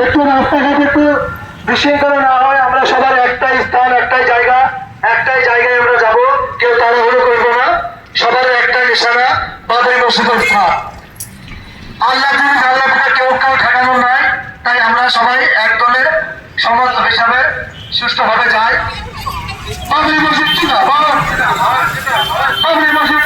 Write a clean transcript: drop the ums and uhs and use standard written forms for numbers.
একটু রাস্তাঘাট একটু বিশৃঙ্খলা না হয়, আমরা সবার একটাই স্থান, একটাই জায়গায় আমরা যাব, কেউ তাড়াহুড়ো করবো না, সবার একটা নিশানা বাবরি মসজিদের স্থান। আল্লাহ কেউ ঠেকানো নাই, তাই আমরা সবাই এক দলের সমর্থক হিসাবে সুষ্ঠুভাবে যাই। বাবরি মসজিদ বাবরি মসজিদ